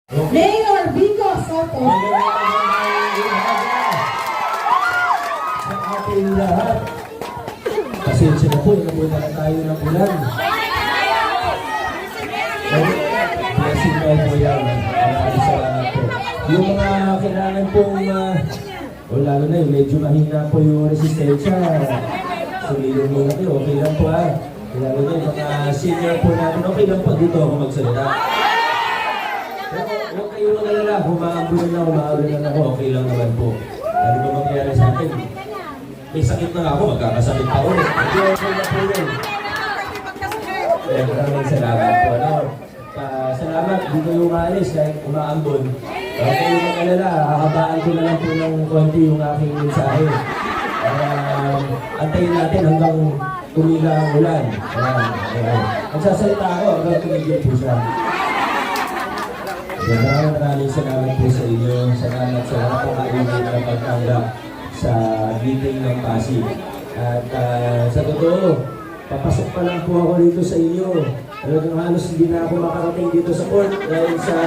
Mayor Vico Soto. Sa ating lahat. Pasensya na po, inabutan na tayo ng ulan. Blessing tayo po yan. Maraming salamat po. Yung mga kailangan pong, lalo na yun, medyo mahina po yung resistensya. Sumilong muna kayo, okay lang po ah. Lalo na yung mga senior po natin, okay lang po dito ako magsalita. Huwag kayo magalala, humaambulan na ako, okay lang naman po. Ano ba mangyayari sa akin? May sakit na ako, magkakasakit pa ulit. Hindi okay na po yun. Maraming salamat po. Salamat, dito yung maalis kahit umaambon. Huwag kayo magalala, hakabaan ko na lang po ng konti yung aking mensahe. Antayin natin hanggang tumila ang ulan. Magsasalita ako hanggang tumigil po siya. Maraming salamat po sa inyo. Salamat sa mga pangailangan na pagtanggap sa meeting ng Pasig. At sa totoo, papasok pa lang po ako dito sa inyo. Talagang halos hindi na ako makarating dito sa court dahil sa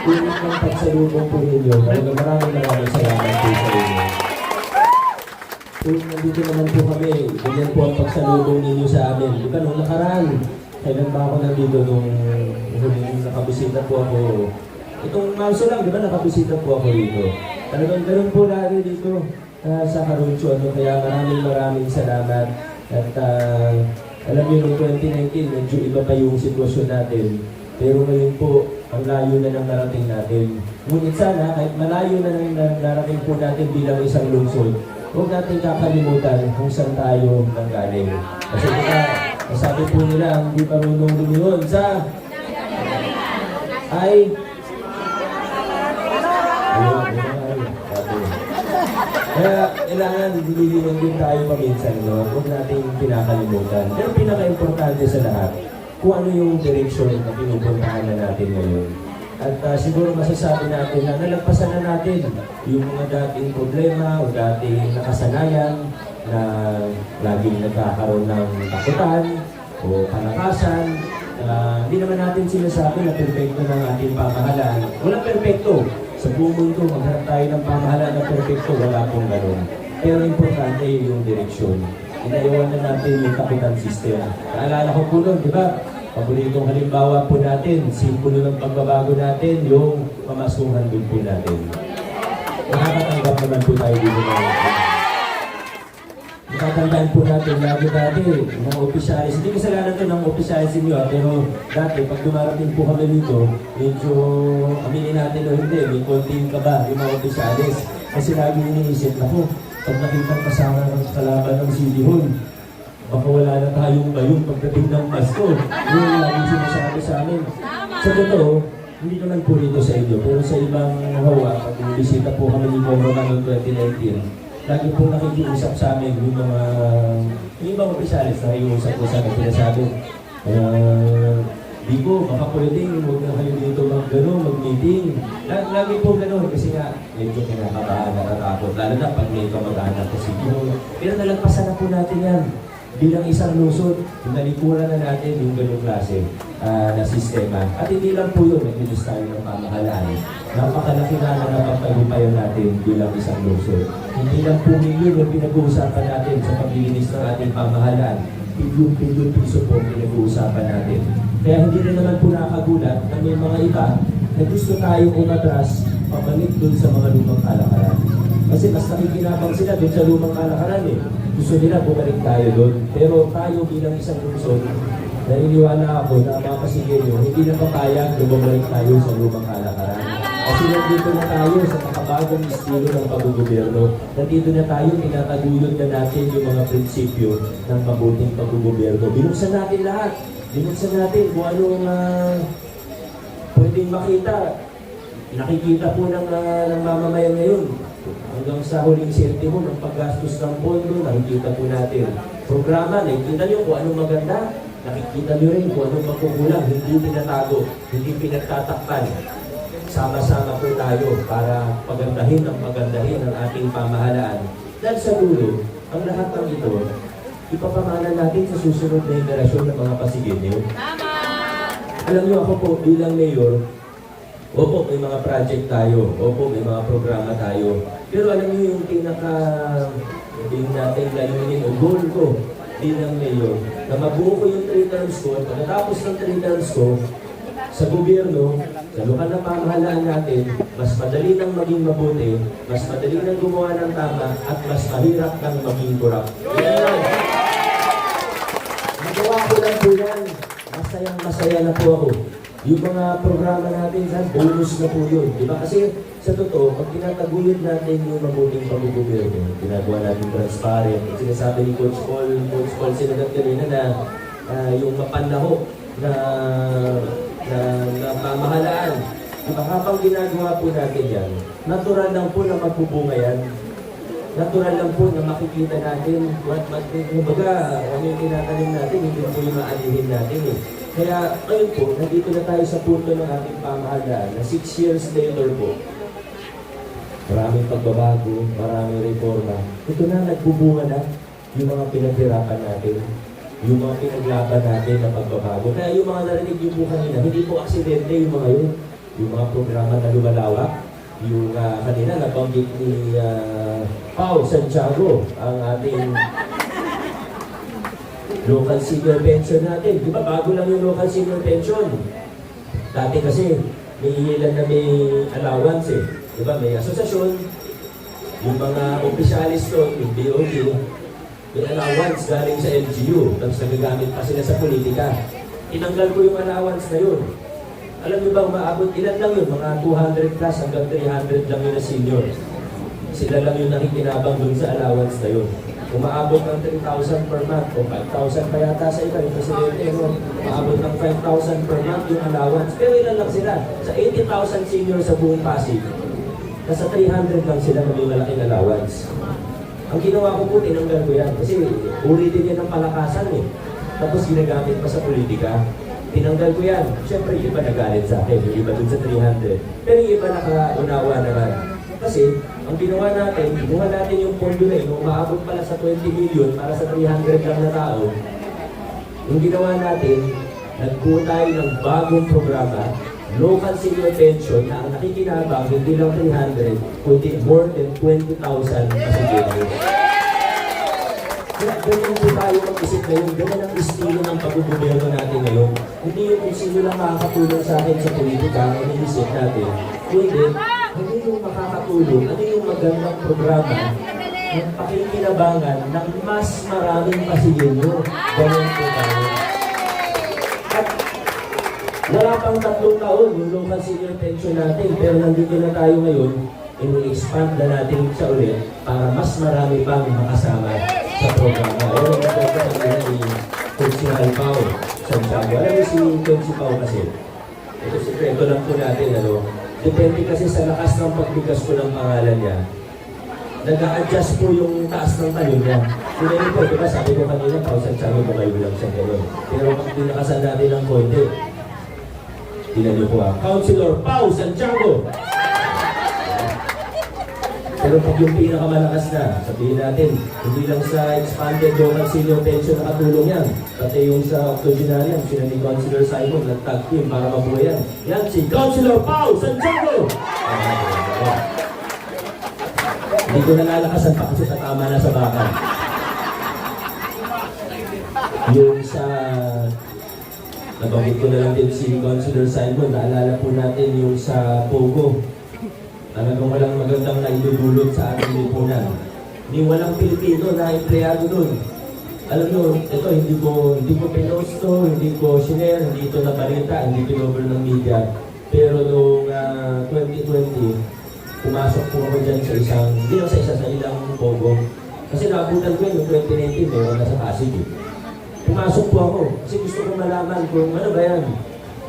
unit ng pagsalubong po ninyo. Talagang maraming salamat po sa inyo. Kung nandito naman po kami, ganyan po ang pagsalubong ninyo sa amin. Di ba nung nakaraan, kailan ba ako nandito nung nakabisita po ako? Itong Marso lang, di ba nakabisita po ako dito? Talagang ganun po lagi dito sa Caruncho. Kaya maraming salamat. At alam niyo, noong 2019, medyo iba pa yung sitwasyon natin. Pero ngayon po, ang layo na ng narating natin. Ngunit sana, kahit malayo na ng narating po natin bilang isang lungsod, huwag natin kakalimutan kung saan tayo nanggaling. Kasi sabi po nila, hindi marunong lumiyon sa ay kaya kailangan dililingan din tayo paminsan, no? Huwag natin pinakalimutan. Pero pinaka-importante sa lahat, kung ano yung direksyon na pinupuntahan na natin ngayon. At siguro masasabi natin na nalagpasan na natin yung mga dating problema o dating nakasanayan na laging nagkakaroon ng takutan o kalakasan. Hindi naman natin sinasabi na perfecto ng ating pamahalaan. Walang perfecto. Sa buong mundo, maghanap tayo ng pamahalaan na perfecto, wala pong gano'n. Pero importante yung direksyon. Inaiwan na natin yung kapitan system. Naalala ko po nun, di ba? Paboritong halimbawa po natin, simbolo ng pagbabago natin, yung pamasuhan din po natin. Nakakatanggap naman po tayo dito na nakatandaan po natin, lagi dati, mga opisyalis, hindi kasalanan ito ng opisyalis inyo, pero dati, pag dumarating po kami dito, medyo aminin natin o hindi, may konting kaba yung mga opisyalis. Kasi lagi iniisip, ako, pag nakitang kasama ng kalaban ng City Hall, baka wala na tayong bayong pagdating ng Pasko. Yun yung lagi sinasabi sa amin. Sa totoo, hindi naman po rito sa inyo, pero sa ibang hawa, pag bisita po kami ni Congressman noong 2019, lagi po nakikiusap sa amin yung mga ibang opisyalis na nakikiusap po sa amin. Pinasabi, di po, baka pwedeng huwag na kayo dito mag-meeting. Lagi po gano'n kasi nga medyo kinakabahan, natatakot. Lalo na pag may kamag-anak kasi pero nalagpasan na po natin yan. Bilang isang lungsod, nalikuran na natin yung gano'ng klase na sistema. At hindi lang po yun, nag-release tayo ng pamahalaan. Napakalaki na napapagpapayan natin bilang isang lungsod. Hindi lang po milyon yung pinag-uusapan natin sa paglilinis ng ating pamahalaan. Bilyon piso po pinag-uusapan natin. Kaya hindi rin naman po nakagulat na may mga iba na gusto tayong umatras pabalik dun sa mga lumang kalakaran. Kasi mas nakikinabang sila dun sa lumang kalakaran eh. Gusto nila bumalik tayo doon. Pero tayo bilang isang lungsod, naniniwala ako na mga Pasigenyo, hindi na papayag na bumalik tayo sa lumang kalakaran. Kasi nandito na tayo sa makabagong estilo ng pag-gobyerno. Nandito na tayo, tinataguyod na natin yung mga prinsipyo ng mabuting pag-gobyerno. Binuksan natin lahat. Binuksan natin kung anong pwedeng makita. Nakikita po ng mamamayan ngayon. Hanggang sa huling sentimo ng paggastos ng pondo, nakikita po natin. Programa, nakikita nyo kung anong maganda, nakikita nyo rin kung anong magkukulang, hindi pinatago, hindi pinagtatakpan. Sama-sama po tayo para pagandahin ang ating pamahalaan. Dahil sa dulo, ang lahat ng ito, ipapamana natin sa susunod na henerasyon ng mga Pasigenyo. Alam nyo ako po bilang mayor, Opo, may mga project tayo. Opo, may mga programa tayo. Pero alam niyo yung hindi natin layunin o goal ko bilang mayor, na mabuo ko yung 3 terms ko, at pagkatapos ng 3 terms ko, sa gobyerno, sa lokal na pamahalaan natin, mas madali nang maging mabuti, mas madali nang gumawa ng tama, at mas mahirap kang maging korap. Yan lang. Nagawa ko lang po yan. Masaya na po ako. Yung mga programa natin, bonus na po yun. Diba? Kasi sa totoo, pag tinataguyod natin yung mabuting pag-gobyerno, ginagawa natin transparent, sinasabi ni Coach Paul sinagat kanina na yung mapanlaho na pamahalaan. Diba? Habang ginagawa po natin yan, natural lang po na magbubunga yan. Natural lang po na makikita natin, kumbaga, ano yung tinatanim natin, hindi po yung maalihin natin eh. Kaya ngayon po, nandito na tayo sa punto ng ating pamahalaan na 6 years later po, maraming pagbabago, maraming reforma. Ito na, nagbubunga na yung mga pinaghirapan natin, yung mga pinaglaban natin na pagbabago. Kaya yung mga narinig niyo po kanina, hindi po aksidente yung mga yun. Yung mga programa na lumalawak, yung kanina nabanggit ni Pao Santiago, ang ating local senior pension natin. Di ba bago lang yung local senior pension? Dati kasi may ilan na may allowance eh. Di ba may asosasyon, yung mga opisyalis doon, yung DOD, may allowance galing sa LGU, tapos nagagamit pa sila sa politika. Tinanggal ko yung allowance na yun. Alam niyo ba, maabot ilan lang yun? Mga 200 plus hanggang 300 lang yun na senior. Sila lang yung nakikinabang dun sa allowance na yun. Umaabot ng 3,000 per month o 5,000 pa yata sa iba, yung presidente, umaabot ng 5,000 per month yung allowance. Pero ilan lang sila? Sa 80,000 senior sa buong Pasig, nasa 300 lang sila na may malaking allowance. Ang ginawa ko po, tinanggal ko yan. Kasi uri din yan ng palakasan eh. Tapos ginagamit pa sa politika. Tinanggal ko yan. Siyempre, yung iba nagalit sa akin, yung iba dun sa 300. Pero yung iba nakaunawa naman. Kasi, ang ginawa natin, ginawa natin yung pondo na yun, umaabot pala sa 20 million para sa 300 lang na tao. Yung ginawa natin, nagbuo tayo ng bagong programa, local senior pension, na ang nakikinabang, hindi lang 300, kundi more than 20,000 pasiguro. Kaya ganyan po tayo mag-isip ngayon, ganyan ang estilo ng pag-gobyerno natin ngayon. Hindi yung kung sino lang makakatulong sa atin sa politika, ang inisip natin. Kundi, ano yung makakatulong, ano yung magandang programa ng pakikinabangan ng mas maraming pasiguro. Ganyan po tayo. At wala pang 3 taon yung local senior pension natin, pero nandito na tayo ngayon, i-expand na natin siya ulit para mas marami pang makasama sa programa. Alam mo po ito ni Coach Pao Santiago. Alam mo si Coach Pao kasi, ito sikreto lang po natin, depende kasi sa lakas ng pagbigas ko ng pangalan niya, nag-a-adjust po yung taas ng talon niya. Sinayin po, diba sabi ko kanina, Pao Santiago, bumayo lang siya gano'n. Pero pag dinakasan natin ng konti, tingnan niyo po Councilor Pao Santiago! Pero pag yung pinakamalakas na, sabihin natin, hindi lang sa expanded local senior pension nakatulong yan, pati yung sa octogenarian, sila ni Councilor Simon, nag-tag team para mabuhay yan. Yan si Councilor Pao Santiago! Hindi ko nalalakasan pa kasi tatama na sa bakal. Yung sa... Nabanggit ko na lang din si Councilor Simon, naalala po natin yung sa Pogo. Talagang walang magandang naidudulot sa ating lipunan. Ni walang Pilipino na empleyado doon. Alam nyo, ito hindi ko pinost to, hindi ko share, hindi ito nabalita, hindi pinobol ng media. Pero noong 2020, pumasok po ako dyan sa hindi lang sa ilang Pogo. Kasi naabutan ko yun, yung 2019, meron na sa Pasig. Pumasok po ako, kasi gusto ko malaman kung ano ba yan.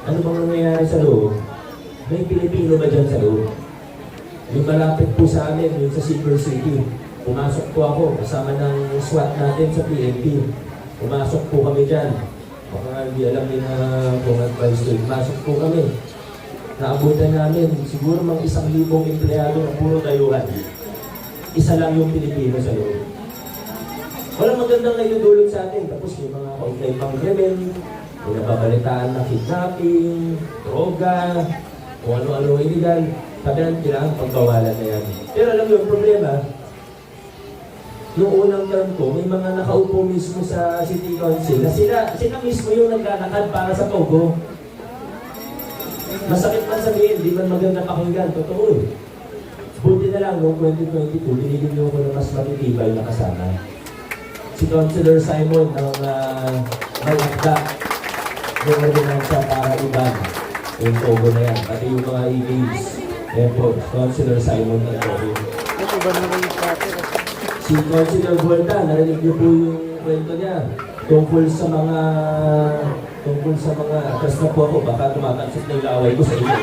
Ano bang nangyayari sa loob? May Pilipino ba dyan sa loob? Yung malapit po sa amin, yung sa Silver City. Pumasok po ako, kasama ng SWAT natin sa PNP. Pumasok po kami dyan. Baka hindi alam din na kung advice doon. Pumasok po kami. Naabutan namin, siguro mga 1,000 empleyado ng puro dayuhan. Isa lang yung Pilipino sa loob. Walang magandang naidudulot sa atin. Tapos yung mga kaugnay pang krimen, yung nababalitaan na kidnapping, droga, kung ano-ano illegal, sabi lang, kailangan pagbawalan na yan. Pero alam mo yung problema, noong unang term ko, may mga nakaupo mismo sa City Council na sila mismo yung naglalakad para sa Pogo. Masakit man sabihin, di man maganda pakinggan, totoo eh. Buti na lang noong 2022, binigyan niyo ko ng mas matitibay na kasama. Si Councilor Simon ang may akda ng ordinansya para iban yung Pogo na yan. Pati yung mga e-games. Ayan po, Councilor Simon na Pogo. Ito ba naman yung pati? Si Councilor Volta, narinig niyo po yung kwento niya tungkol sa mga atas na po ako, baka tumatansot na yung laway ko sa inyo.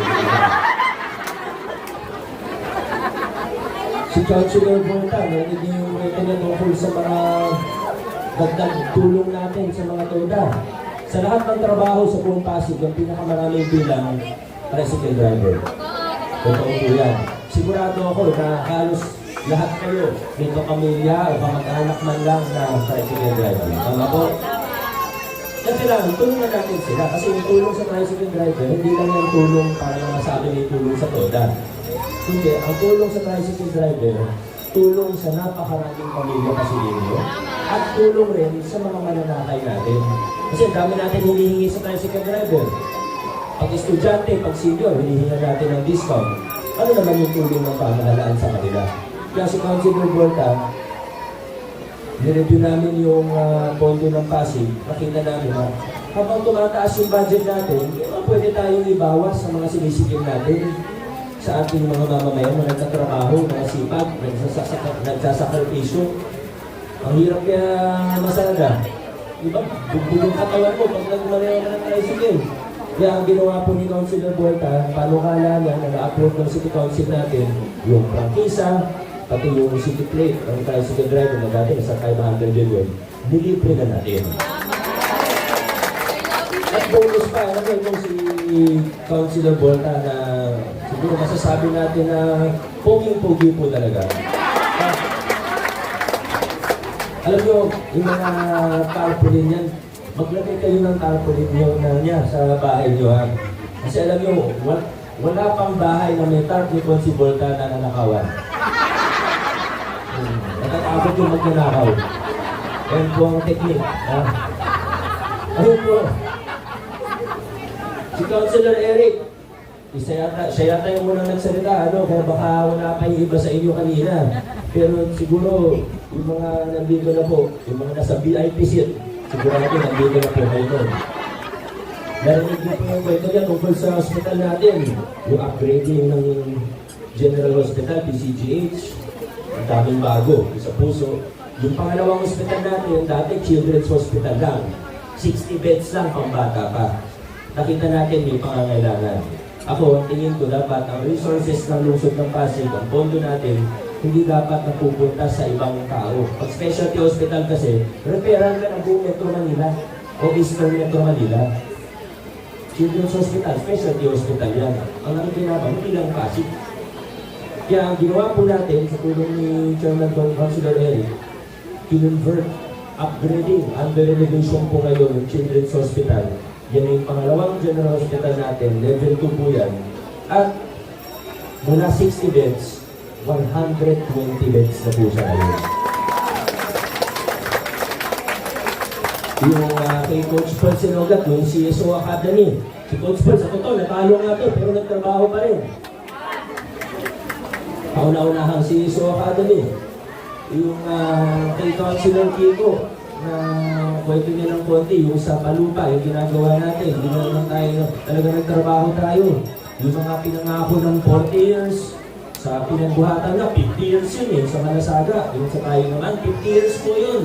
Si Councilor Volta, narinig niyo yung kwento niya tungkol sa mga dagdag tulong natin sa mga toda. Sa lahat ng trabaho sa buong Pasig, ang pinakamaraming bilang tricycle driver. Totoo po yan. Sigurado ako na halos lahat kayo, may kapamilya o kamag-anak man lang na tricycle driver. Tama po? Kasi lang, tulungan natin sila. Kasi yung tulong sa tricycle driver, hindi lang yung tulong para lang masabi may tulong sa toda. Hindi, ang tulong sa tricycle driver, tulong sa napakaraming pamilya Pasilino at tulong rin sa mga mananakay natin. Kasi ang dami natin hinihingi sa tricycle driver. Pag estudyante, pag senior, hinihingi natin ng discount. Ano naman yung tulong ng pamahalaan sa kanila? Kaya si Councilor Volta, nireview namin yung pondo ng Pasig, makita namin na habang tumataas yung budget natin, pwede tayong ibawas sa mga sinisigil natin sa ating mga mamamayan na nagtatrabaho, mga sipag, nagsasakripisyo. Ang hirap kaya masalaga. Diba? Bugbog yung katawan mo pag nagmanayaw ka ng tricycle. Kaya ang ginawa po ni Councilor Volta, panukala niya na na-upload ng City Council natin yung prangkisa, pati yung city plate ng tricycle driver na dati nasa 500 yun, nilibre na natin. At bonus pa, alam mo yung si Councilor Volta na siguro masasabi natin na poging-pogi po talaga. Alam nyo, yung mga tarpaulin yan, maglagay kayo ng tarpaulin nyo na niya sa bahay nyo ha. Kasi alam nyo, wala pang bahay na may tarp ni si Volta na nanakawan. Natatakot yung magnanakaw. Yan po ang technique. Ha? Ayun po. Si Councilor Eric, siya yata yung munang nagsalita, kaya baka wala pa yung iba sa inyo kanina. Pero siguro, yung mga nandito na po, yung mga nasa VIP seat, siguro natin nandito na po kayo doon. Narinig niyo po yung kwento niya tungkol sa hospital natin, yung upgrading ng General Hospital, PCGH, ang daming bago, sa puso. Yung pangalawang hospital natin, dati Children's Hospital lang, 60 beds lang pang bata pa. Nakita natin may pangangailangan. Ako, ang tingin ko dapat ang resources ng lungsod ng Pasig, ang pondo natin, hindi dapat napupunta sa ibang tao. Pag specialty hospital kasi, referral ka ng buong Metro Manila o Eastern Metro Manila. Children's Hospital, specialty hospital yan. Ang nakikinabang, hindi lang Pasig. Kaya ang ginawa po natin sa tulong ni Chairman Councilor Eric, kinonvert, upgrading, under renovation po ngayon yung Children's Hospital. Yan yung pangalawang general hospital natin, level 2 po yan. At mula 60 beds, 120 beds na po siya ngayon. Yung kay Coach Paul Sinogat, yung CSO Academy. Si Coach Paul, sa totoo, natalo nga to, pero nagtrabaho pa rin. Kauna-unahang CSO Academy. Yung kay Councilor Kiko, na kwento niya ng konti, yung sa Palupa, yung ginagawa natin, hindi na naman tayo, talaga nagtrabaho tayo. Yung mga pinangako ng 40 years, sa pinagbuhatan na, 50 years yun sa Malasaga. Yung sa tayo naman, 50 years po yun.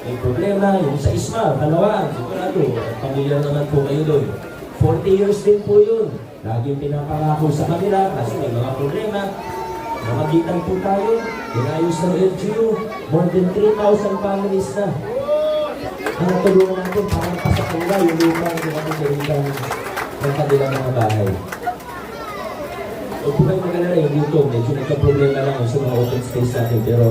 May problema, yung sa Isma, Kalawaan, sigurado, pamilyar naman po kayo doon. 40 years din po yun. Laging pinapangako sa kanila kasi may mga problema. Namagitan po tayo, inayos ng LGU, more than 3,000 families na. Ang natulungan natin para pasakanila yung lupang pinapagalitan ng kanilang mga bahay. Huwag po kayo mag-alala yung dito, medyo nagka-problema lang sa mga open space natin, pero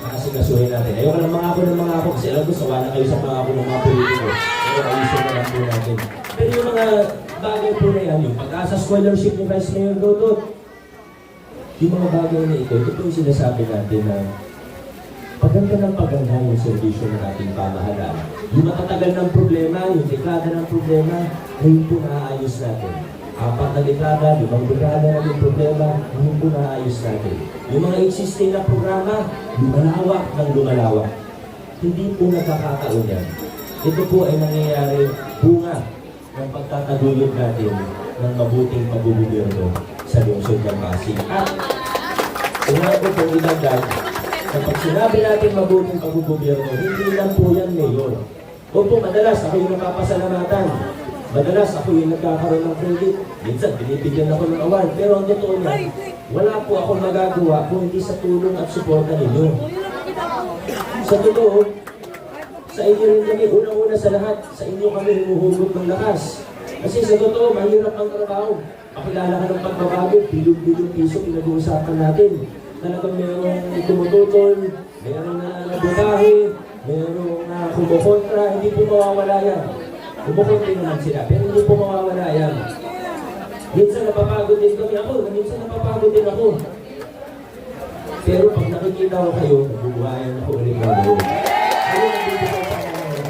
nakasigasuhin natin. Ayoko lang mga ako kasi alam ko sawa na kayo sa mga ako ng mga politiko. Pero ayusin na lang po natin. Pero yung mga bagay po na yan, yung pag-asa scholarship ni Vice Mayor Dodot, yung mga bagay na ito po yung sinasabi natin na paganda ng paganda yung servisyo ng ating pamahalaan. Yung matatagal ng problema, yung dekada ng problema, ngayon po naaayos natin. 4 na dekada, 5 dekada na yung problema, ngayon po naaayos natin. Yung mga existing na programa, lumalawak ng lumalawak. Hindi po nagkakataon yan. Ito po ay nangyayari bunga ng pagtataguyod natin ng mabuting pagbububerno sa lungsod ng Pasig. At una ko pong idagdag, kapag sinabi natin mabuting pagbububerno, hindi lang po yan mayor. Opo, madalas ako yung napapasalamatan. Madalas ako yung nagkakaroon ng credit. Minsan, binibigyan ako ng award. Pero ang totoo niya, wala po akong magagawa kung hindi sa tulong at suporta ninyo. Sa totoo, sa inyo rin kami, unang-una sa lahat, sa inyo kami humuhugot ng lakas. Kasi sa totoo, mahirap ang trabaho. Pakilala ka ng pagbabago, bilog-bilog piso pinag-uusapan natin. Talagang mayroong tumututol, mayroong nabutahe, mayroong kumukontra, hindi po mawawala yan. Kumukontra naman sila, pero hindi po mawawala yan. Minsan napapagod din kami ako, minsan napapagod din ako. Pero pag nakikita ko kayo, nabubuhayan ako ulit na buhay. Ayun ang bibigay sa mga.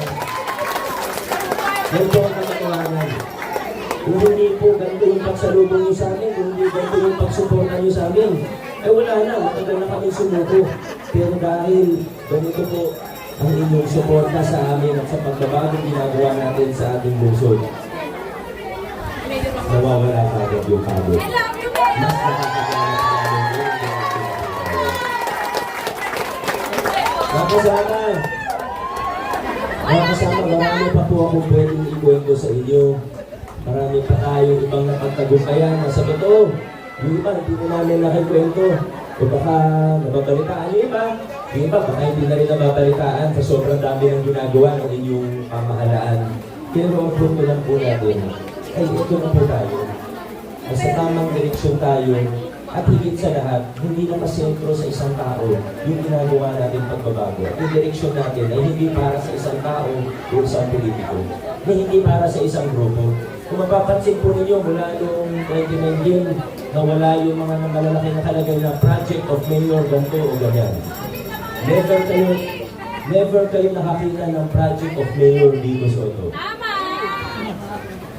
Yan po ang katotohanan. Kung hindi po ganito yung pagsalubong nyo sa amin, kung hindi ganito yung pagsuporta nyo sa amin, ay wala na, matagal na kami sumuko. Pero dahil ganito po ang inyong suporta sa amin at sa pagbabagong ginagawa natin sa ating lungsod, nawawala ka agad yung pagod. Mas nakakagawa mga kasama, marami pa po akong pwedeng ikwento sa inyo. Marami pa tayong ibang napagtagumpayan na sa totoo. Yung iba, hindi na namin nakikwento. O baka nababalitaan yung iba. Yung iba, baka hindi na rin nababalitaan sa sobrang dami ng ginagawa ng inyong pamahalaan. Pero ang punto lang po natin, ay ito na po tayo. Nasa tamang direksyon tayo. At higit sa lahat, hindi na pasentro sa isang tao yung ginagawa natin pagbabago. At yung direksyon natin ay hindi para sa isang tao o isang politiko. Na hindi para sa isang grupo. Kung mapapansin po ninyo mula noong 2019, nawala yung mga malalaki na kalagay na project of mayor, ganito o ganyan. Never kayo nakakita ng project of mayor Vico Soto.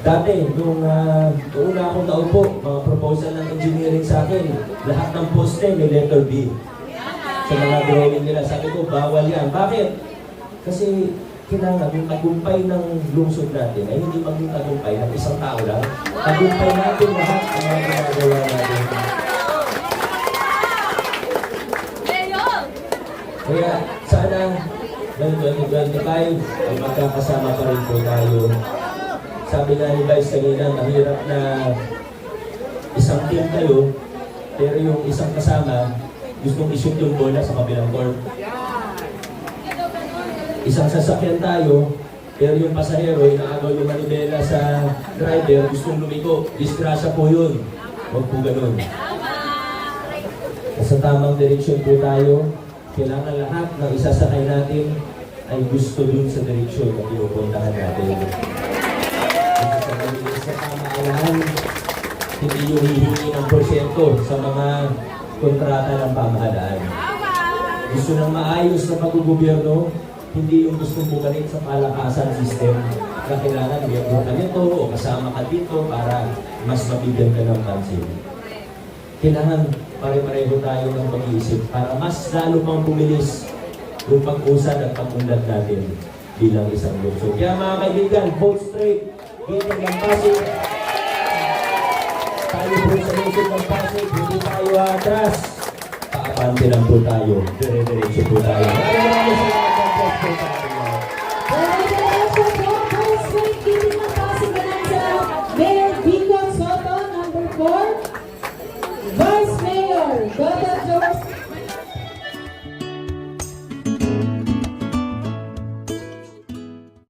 Dati, nung una akong naupo, mga proposal ng engineering sa akin, lahat ng poste may letter B. Sa mga drawing nila, sabi ko, bawal yan. Bakit? Kasi kailangan yung tagumpay ng lungsod natin ay hindi maging tagumpay ng isang tao lang. Tagumpay natin lahat ang mga ginagawa natin. Kaya sana, ng 2025, ay magkakasama pa rin po tayo. Sabi nga ni Vice kanina, mahirap na isang team kayo, pero yung isang kasama, gustong ishoot yung bola sa kabilang court. Isang sasakyan tayo, pero yung pasahero, inaagaw yung manibela sa driver, gustong lumiko. Disgrasya po yun. Huwag po ganun. Sa tamang direksyon po tayo, kailangan lahat ng isasakay natin ay gusto dun sa direksyon na pinupuntahan natin. Sa pamahalaan, hindi yung hihingi ng porsyento sa mga kontrata ng pamahalaan. Gusto ng maayos na pag-gobyerno, hindi yung gusto bumalik sa palakasan system na kailangan miyembro ka nito o kasama ka dito para mas mabigyan ka ng pansin. Kailangan pare-pareho tayo ng pag-iisip para mas lalo pang bumilis yung pag-usad at pag-unlad natin bilang isang lungsod. Kaya mga kaibigan, vote straight, dito ng Pasig. Tayo po sa lungsod ng Pasig, hindi tayo atras. Paapante lang po tayo, dire-diretso po tayo. Maraming salamat sa vote po tayo. Mayor Vico Soto, number 4.